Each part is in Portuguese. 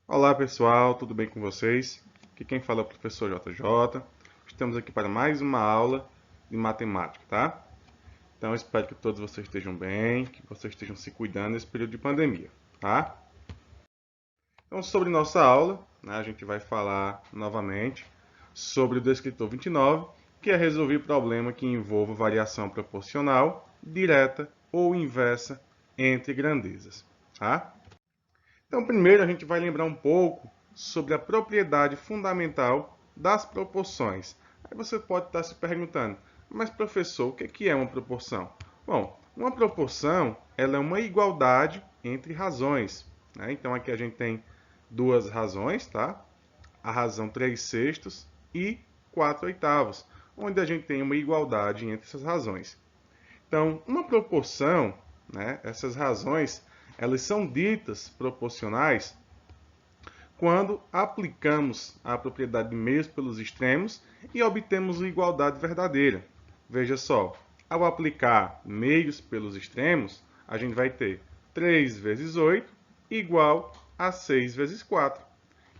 Olá pessoal, tudo bem com vocês? Aqui quem fala é o professor JJ. Estamos aqui para mais uma aula de matemática, tá? Então eu espero que todos vocês estejam bem, que vocês estejam se cuidando nesse período de pandemia, tá? Então sobre nossa aula, né, a gente vai falar novamente sobre o descritor 29, que é resolver problema que envolva variação proporcional, direta ou inversa entre grandezas, tá? Então, primeiro a gente vai lembrar um pouco sobre a propriedade fundamental das proporções. Aí você pode estar se perguntando, mas professor, o que é uma proporção? Bom, uma proporção ela é uma igualdade entre razões, né? Então aqui a gente tem duas razões, tá? A razão 3 sextos e 4 oitavos, onde a gente tem uma igualdade entre essas razões. Então, uma proporção, né, essas razões, elas são ditas proporcionais quando aplicamos a propriedade de meios pelos extremos e obtemos a igualdade verdadeira. Veja só, ao aplicar meios pelos extremos, a gente vai ter 3 vezes 8 igual a 6 vezes 4.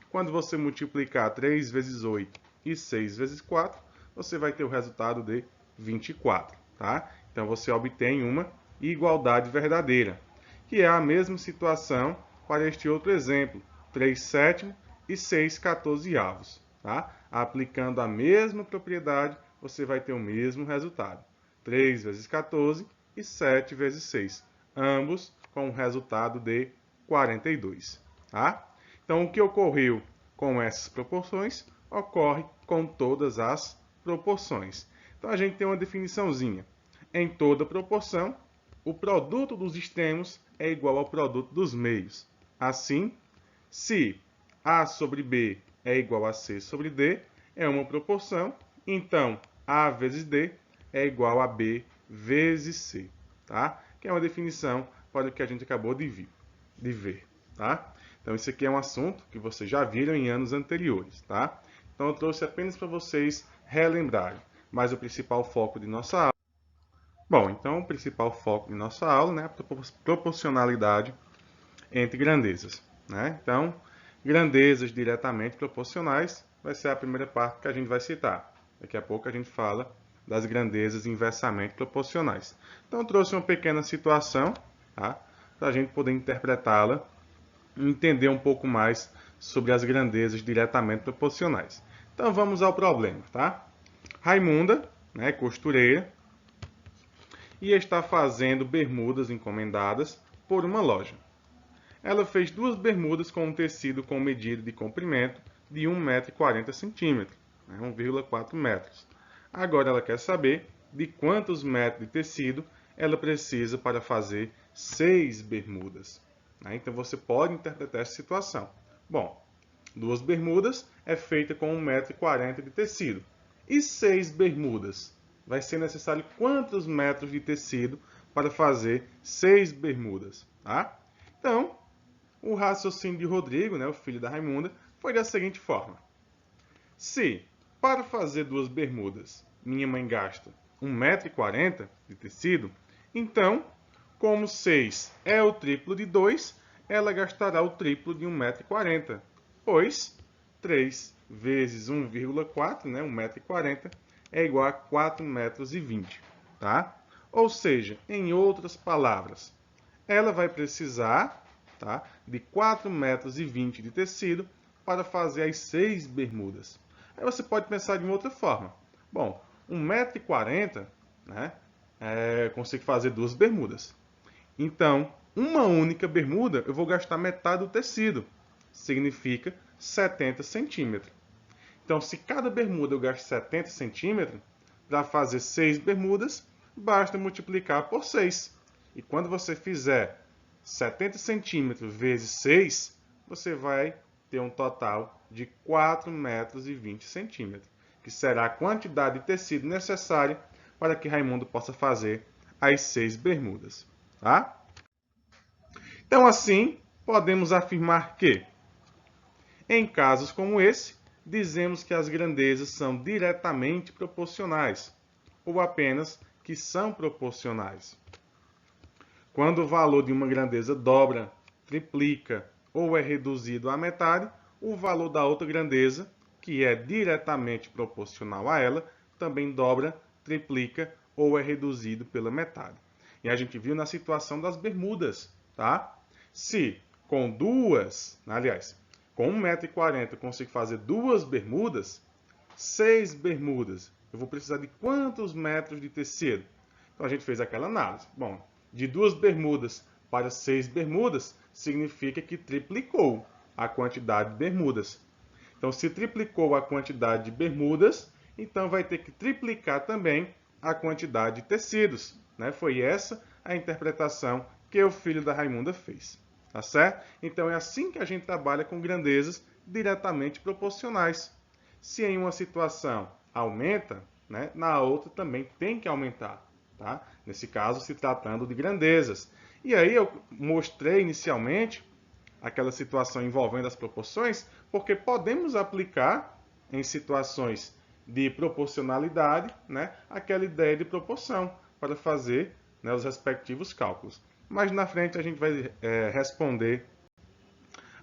Quando você multiplicar 3 vezes 8 e 6 vezes 4, você vai ter o resultado de 24. Tá? Então você obtém uma igualdade verdadeira, que é a mesma situação para este outro exemplo, 3 sétimos e 6 14avos. Tá? Aplicando a mesma propriedade, você vai ter o mesmo resultado. 3 vezes 14 e 7 vezes 6, ambos com um resultado de 42. Tá? Então, o que ocorreu com essas proporções ocorre com todas as proporções. Então, a gente tem uma definiçãozinha. Em toda proporção, o produto dos extremos é igual ao produto dos meios. Assim, se A sobre B é igual a C sobre D, é uma proporção, então A vezes D é igual a B vezes C. Tá? Que é uma definição para o que a gente acabou de ver. Tá? Então, isso aqui é um assunto que vocês já viram em anos anteriores. Tá? Então, eu trouxe apenas para vocês relembrarem. Mas o principal foco de nossa aula. Bom, então o principal foco de nossa aula é, né, a proporcionalidade entre grandezas. Né? Então, grandezas diretamente proporcionais vai ser a primeira parte que a gente vai citar. Daqui a pouco a gente fala das grandezas inversamente proporcionais. Então, eu trouxe uma pequena situação, tá? Para a gente poder interpretá-la e entender um pouco mais sobre as grandezas diretamente proporcionais. Então, vamos ao problema. Tá? Raimunda, né, costureira, e está fazendo bermudas encomendadas por uma loja. Ela fez duas bermudas com um tecido com medida de comprimento de 1,40 m, 1,4 metros. Agora ela quer saber de quantos metros de tecido ela precisa para fazer 6 bermudas. Então você pode interpretar essa situação. Bom, duas bermudas é feita com 1,40 m de tecido. E 6 bermudas? Vai ser necessário quantos metros de tecido para fazer 6 bermudas? Tá? Então, o raciocínio de Rodrigo, né, o filho da Raimunda, foi da seguinte forma. Se, para fazer duas bermudas, minha mãe gasta 1,40 m de tecido, então, como 6 é o triplo de 2, ela gastará o triplo de 1,40 m, pois 3 vezes 1,4, né, 1,40 m, é igual a 4,20 m. Tá? Ou seja, em outras palavras, ela vai precisar, tá, de 4,20 m de tecido para fazer as 6 bermudas. Aí você pode pensar de uma outra forma. Bom, 1,40 m, né, consigo fazer duas bermudas. Então, uma única bermuda eu vou gastar metade do tecido. Significa 70 centímetros. Então, se cada bermuda eu gasto 70 centímetros, para fazer 6 bermudas, basta multiplicar por 6. E quando você fizer 70 centímetros vezes 6, você vai ter um total de 4,20 m, que será a quantidade de tecido necessária para que Raimundo possa fazer as 6 bermudas. Tá? Então, assim, podemos afirmar que, em casos como esse, dizemos que as grandezas são diretamente proporcionais, ou apenas que são proporcionais. Quando o valor de uma grandeza dobra, triplica ou é reduzido à metade, o valor da outra grandeza, que é diretamente proporcional a ela, também dobra, triplica ou é reduzido pela metade. E a gente viu na situação das bermudas, tá? Se com com 1,40 m eu consigo fazer 2 bermudas, 6 bermudas, eu vou precisar de quantos metros de tecido? Então a gente fez aquela análise. Bom, de 2 bermudas para 6 bermudas, significa que triplicou a quantidade de bermudas. Então, se triplicou a quantidade de bermudas, então vai ter que triplicar também a quantidade de tecidos. Né? Foi essa a interpretação que o filho da Raimunda fez. Tá certo? Então, é assim que a gente trabalha com grandezas diretamente proporcionais. Se em uma situação aumenta, né, na outra também tem que aumentar. Tá? Nesse caso, se tratando de grandezas. E aí eu mostrei inicialmente aquela situação envolvendo as proporções, porque podemos aplicar em situações de proporcionalidade, né, aquela ideia de proporção para fazer, né, os respectivos cálculos. Mas na frente a gente vai responder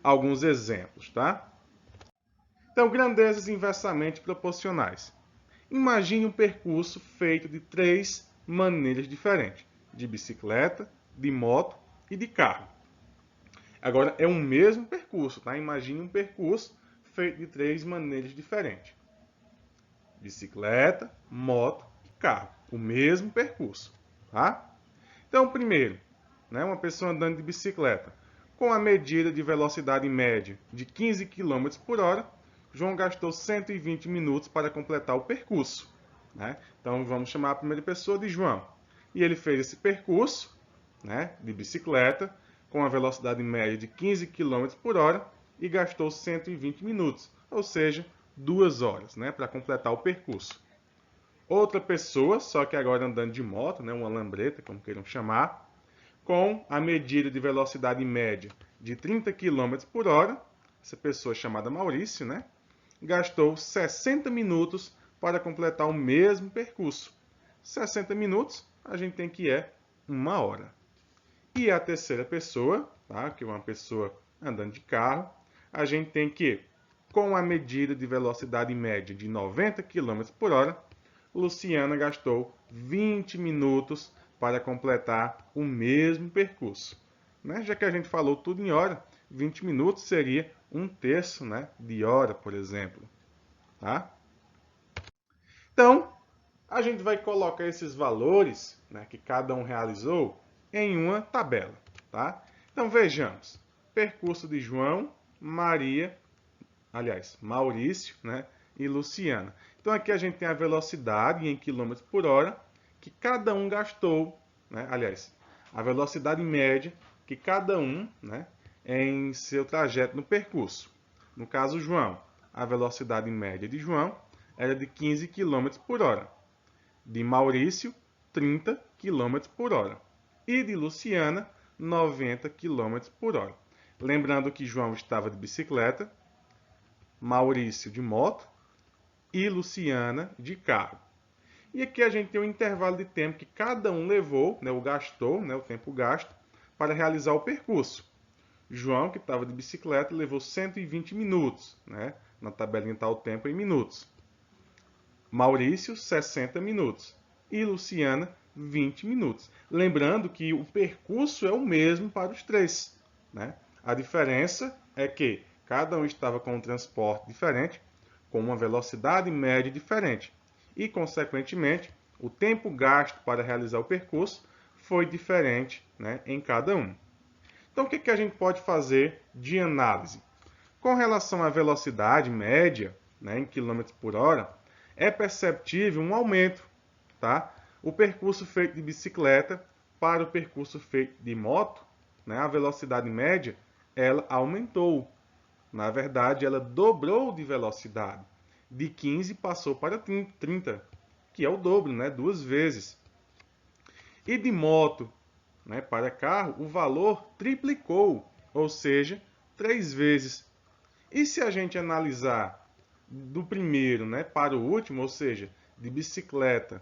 alguns exemplos, tá? Então, grandezas inversamente proporcionais. Imagine um percurso feito de 3 maneiras diferentes: de bicicleta, de moto e de carro. Agora, é o mesmo percurso, tá? Imagine um percurso feito de 3 maneiras diferentes: bicicleta, moto e carro. O mesmo percurso, tá? Então, primeiro, né, uma pessoa andando de bicicleta. Com a medida de velocidade média de 15 km por hora, João gastou 120 minutos para completar o percurso. Né? Então, vamos chamar a primeira pessoa de João. E ele fez esse percurso, né, de bicicleta com a velocidade média de 15 km por hora e gastou 120 minutos, ou seja, 2 horas, né, para completar o percurso. Outra pessoa, só que agora andando de moto, né, uma lambreta, como queiram chamar, com a medida de velocidade média de 30 km por hora, essa pessoa chamada Maurício, né, gastou 60 minutos para completar o mesmo percurso. 60 minutos, a gente tem que é 1 hora. E a terceira pessoa, tá, que é uma pessoa andando de carro, a gente tem que, com a medida de velocidade média de 90 km por hora, Luciana gastou 20 minutos para completar o mesmo percurso. Né? Já que a gente falou tudo em hora, 20 minutos seria 1/3, né, de hora, por exemplo. Tá? Então, a gente vai colocar esses valores, né, que cada um realizou em uma tabela. Tá? Então, vejamos. Percurso de João, Maria, Maurício, né, e Luciana. Então, aqui a gente tem a velocidade em km por hora que cada um gastou, né, a velocidade média que cada um, né, em seu trajeto no percurso. No caso, João, a velocidade média de João era de 15 km por hora. De Maurício, 30 km por hora. E de Luciana, 90 km por hora. Lembrando que João estava de bicicleta, Maurício de moto e Luciana de carro. E aqui a gente tem um intervalo de tempo que cada um levou, né, o tempo gasto, para realizar o percurso. João, que estava de bicicleta, levou 120 minutos. Né? Na tabelinha está o tempo em minutos. Maurício, 60 minutos. E Luciana, 20 minutos. Lembrando que o percurso é o mesmo para os três. Né? A diferença é que cada um estava com um transporte diferente, com uma velocidade média diferente. E, consequentemente, o tempo gasto para realizar o percurso foi diferente, né, em cada um. Então, o que a gente pode fazer de análise? Com relação à velocidade média, né, em km por hora, é perceptível um aumento. Tá? O percurso feito de bicicleta para o percurso feito de moto, né, a velocidade média ela aumentou. Na verdade, ela dobrou de velocidade. De 15 passou para 30, que é o dobro, né? 2 vezes. E de moto, né, para carro, o valor triplicou, ou seja, 3 vezes. E se a gente analisar do primeiro, né, para o último, ou seja, de bicicleta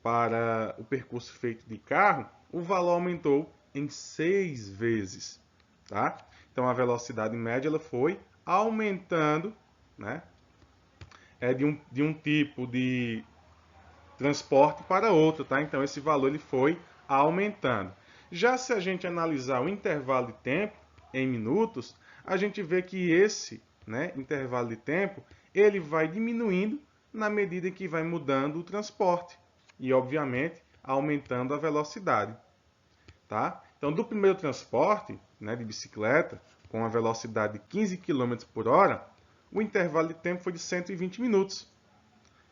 para o percurso feito de carro, o valor aumentou em 6 vezes. Tá? Então, a velocidade média ela foi aumentando, né? De um tipo de transporte para outro, tá? Então, esse valor ele foi aumentando. Já se a gente analisar o intervalo de tempo em minutos, a gente vê que esse, né, intervalo de tempo ele vai diminuindo na medida em que vai mudando o transporte e, obviamente, aumentando a velocidade. Tá? Então, do primeiro transporte, né, de bicicleta, com a velocidade de 15 km por hora, o intervalo de tempo foi de 120 minutos.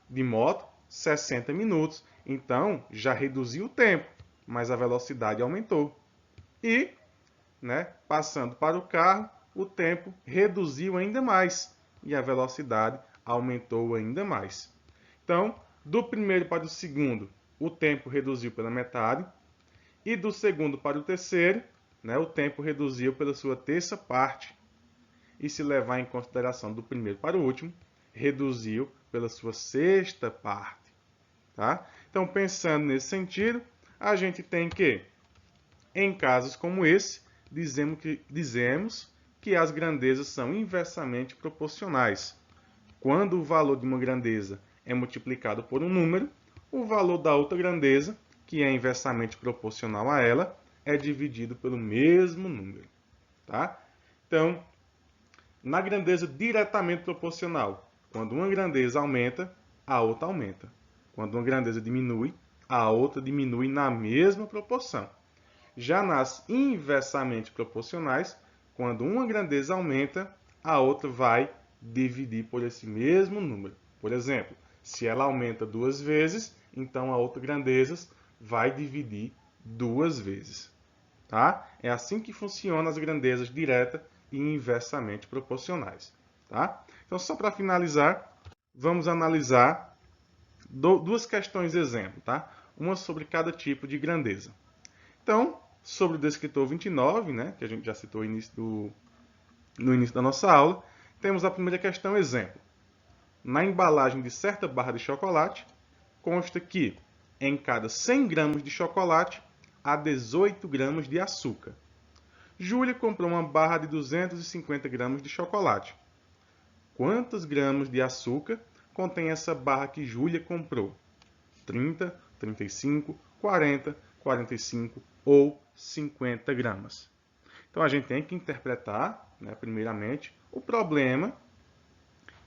De moto, 60 minutos. Então, já reduziu o tempo, mas a velocidade aumentou. E, né, passando para o carro, o tempo reduziu ainda mais e a velocidade aumentou ainda mais. Então, do primeiro para o segundo, o tempo reduziu pela metade. E do segundo para o terceiro, né, o tempo reduziu pela sua terça parte. E se levar em consideração do primeiro para o último, reduziu pela sua sexta parte. Tá? Então, pensando nesse sentido, a gente tem que, em casos como esse, dizemos que as grandezas são inversamente proporcionais. Quando o valor de uma grandeza é multiplicado por um número, o valor da outra grandeza, que é inversamente proporcional a ela, é dividido pelo mesmo número. Tá? Então, na grandeza diretamente proporcional, quando uma grandeza aumenta, a outra aumenta. Quando uma grandeza diminui, a outra diminui na mesma proporção. Já nas inversamente proporcionais, quando uma grandeza aumenta, a outra vai dividir por esse mesmo número. Por exemplo, se ela aumenta 2 vezes, então a outra grandeza vai dividir 2 vezes. Tá? É assim que funcionam as grandezas direta e inversamente proporcionais. Tá? Então, só para finalizar, vamos analisar duas questões de exemplo. Tá? Uma sobre cada tipo de grandeza. Então, sobre o descritor 29, né, que a gente já citou no início da nossa aula, temos a primeira questão exemplo. Na embalagem de certa barra de chocolate, consta que em cada 100 gramas de chocolate há 18 gramas de açúcar. Júlia comprou uma barra de 250 gramas de chocolate. Quantos gramas de açúcar contém essa barra que Júlia comprou? 30, 35, 40, 45 ou 50 gramas. Então, a gente tem que interpretar, né, primeiramente, o problema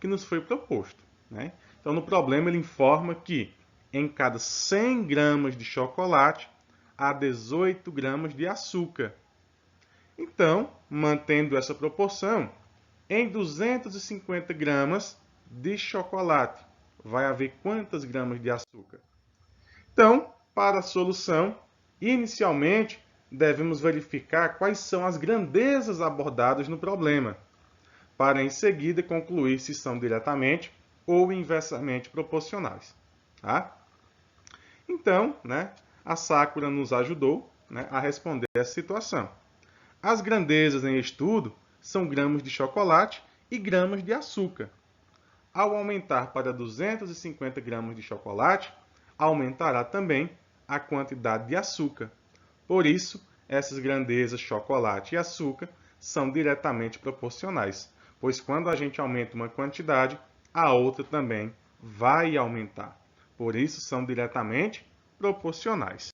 que nos foi proposto. Né? Então, no problema, ele informa que em cada 100 gramas de chocolate, há 18 gramas de açúcar. Então, mantendo essa proporção, em 250 gramas de chocolate, vai haver quantas gramas de açúcar? Então, para a solução, inicialmente, devemos verificar quais são as grandezas abordadas no problema, para em seguida concluir se são diretamente ou inversamente proporcionais. Tá? Então, né, a Sakura nos ajudou, né, a responder essa situação. As grandezas em estudo são gramas de chocolate e gramas de açúcar. Ao aumentar para 250 gramas de chocolate, aumentará também a quantidade de açúcar. Por isso, essas grandezas chocolate e açúcar são diretamente proporcionais, pois quando a gente aumenta uma quantidade, a outra também vai aumentar. Por isso, são diretamente proporcionais.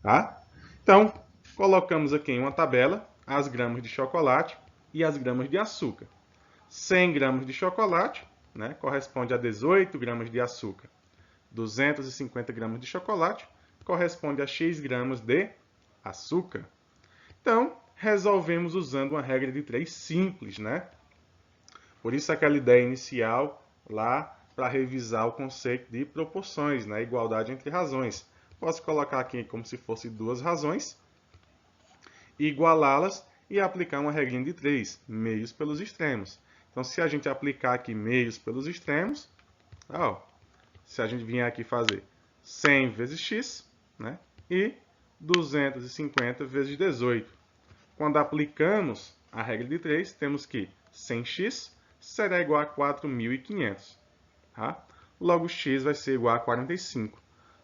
Tá? Então, colocamos aqui em uma tabela as gramas de chocolate e as gramas de açúcar. 100 gramas de chocolate, né, corresponde a 18 gramas de açúcar. 250 gramas de chocolate corresponde a X gramas de açúcar. Então, resolvemos usando uma regra de 3 simples, né? Por isso aquela ideia inicial lá para revisar o conceito de proporções, né? Igualdade entre razões. Posso colocar aqui como se fosse duas razões, igualá-las e aplicar uma regrinha de 3, meios pelos extremos. Então, se a gente aplicar aqui meios pelos extremos, ó, se a gente vier aqui fazer 100 vezes x, né, e 250 vezes 18. Quando aplicamos a regra de 3, temos que 100x será igual a 4.500. Tá? Logo, x vai ser igual a 45.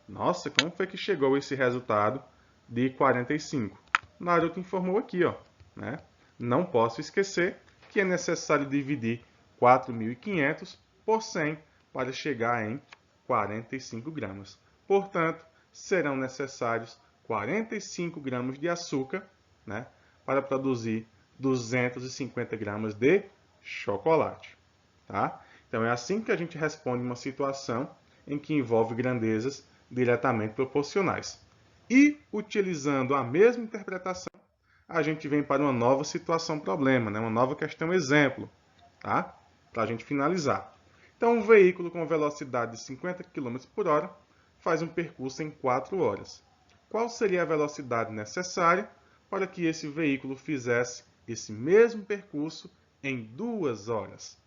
Nossa, como foi que chegou esse resultado de 45? Naruto informou aqui, ó, né? não posso esquecer que é necessário dividir 4.500 por 100 para chegar em 45 gramas. Portanto, serão necessários 45 gramas de açúcar, né, para produzir 250 gramas de chocolate. Tá? Então, é assim que a gente responde uma situação em que envolve grandezas diretamente proporcionais. E, utilizando a mesma interpretação, a gente vem para uma nova situação-problema, né? Uma nova questão-exemplo, tá? Para a gente finalizar. Então, um veículo com velocidade de 50 km por hora faz um percurso em 4 horas. Qual seria a velocidade necessária para que esse veículo fizesse esse mesmo percurso em 2 horas?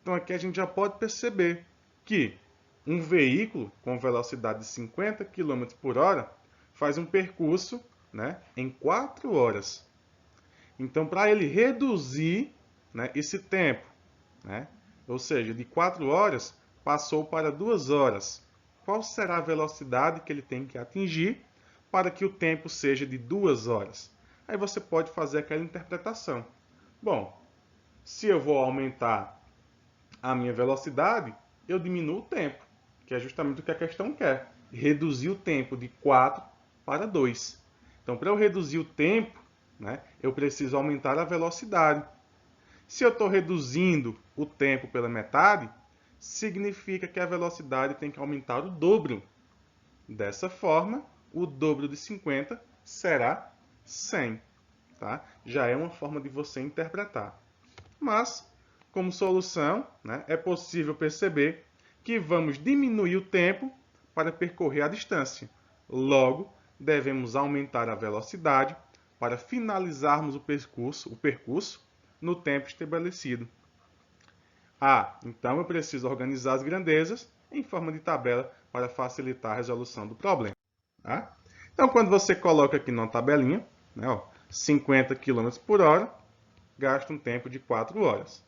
Então, aqui a gente já pode perceber que um veículo com velocidade de 50 km por hora faz um percurso, né, em 4 horas. Então, para ele reduzir, né, esse tempo, né, ou seja, de 4 horas, passou para 2 horas. Qual será a velocidade que ele tem que atingir para que o tempo seja de 2 horas? Aí você pode fazer aquela interpretação. Bom, se eu vou aumentar a minha velocidade, eu diminuo o tempo, que é justamente o que a questão quer. Reduzir o tempo de 4 para 2. Então, para eu reduzir o tempo, né, eu preciso aumentar a velocidade. Se eu estou reduzindo o tempo pela metade, significa que a velocidade tem que aumentar o dobro. Dessa forma, o dobro de 50 será 100. Tá? Já é uma forma de você interpretar. Mas, como solução, né, é possível perceber que vamos diminuir o tempo para percorrer a distância. Logo, devemos aumentar a velocidade para finalizarmos o percurso no tempo estabelecido. Então eu preciso organizar as grandezas em forma de tabela para facilitar a resolução do problema. Tá? Então, quando você coloca aqui numa tabelinha, né, 50 km por hora, gasta um tempo de 4 horas.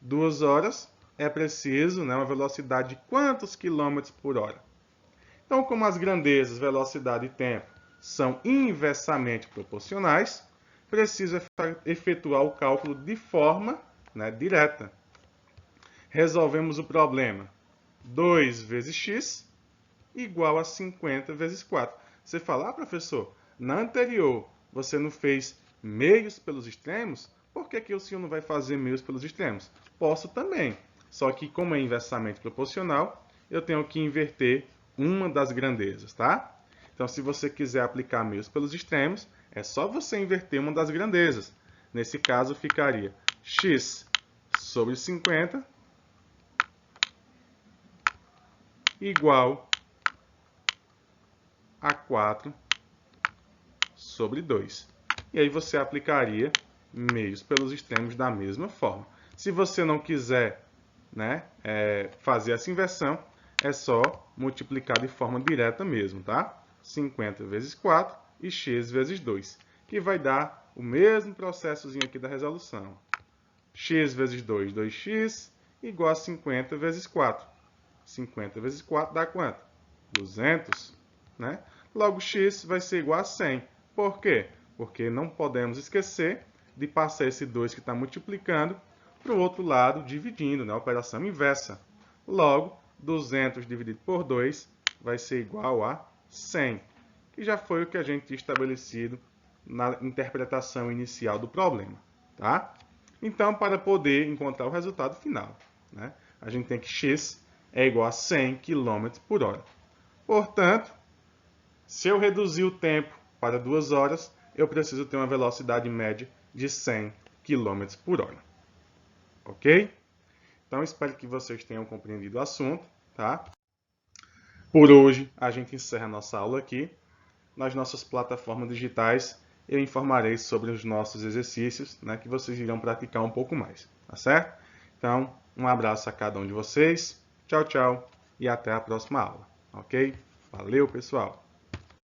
2 horas é preciso, né, uma velocidade de quantos quilômetros por hora? Então, como as grandezas, velocidade e tempo são inversamente proporcionais, preciso efetuar o cálculo de forma, né, direta. Resolvemos o problema. 2 vezes x igual a 50 vezes 4. Você fala, professor, na anterior você não fez meios pelos extremos? Por que o senhor não vai fazer meios pelos extremos? Posso também, só que como é inversamente proporcional, eu tenho que inverter uma das grandezas, tá? Então, se você quiser aplicar meios pelos extremos, é só você inverter uma das grandezas. Nesse caso, ficaria x sobre 50 igual a 4 sobre 2. E aí você aplicaria meios pelos extremos da mesma forma. Se você não quiser, né, fazer essa inversão, é só multiplicar de forma direta mesmo, tá? 50 vezes 4 e x vezes 2, que vai dar o mesmo processozinho aqui da resolução. X vezes 2, 2x, igual a 50 vezes 4. 50 vezes 4 dá quanto? 200, né? Logo, x vai ser igual a 100. Por quê? Porque não podemos esquecer de passar esse 2 que está multiplicando para o outro lado, dividindo, né? Operação inversa. Logo, 200 dividido por 2 vai ser igual a 100, que já foi o que a gente tinha estabelecido na interpretação inicial do problema. Tá? Então, para poder encontrar o resultado final, né, a gente tem que x é igual a 100 km por hora. Portanto, se eu reduzir o tempo para 2 horas, eu preciso ter uma velocidade média de 100 km por hora. Ok? Então, espero que vocês tenham compreendido o assunto. Tá? Por hoje, a gente encerra a nossa aula aqui. Nas nossas plataformas digitais, eu informarei sobre os nossos exercícios, né, que vocês irão praticar um pouco mais. Tá certo? Então, um abraço a cada um de vocês. Tchau, tchau. E até a próxima aula. Ok? Valeu, pessoal!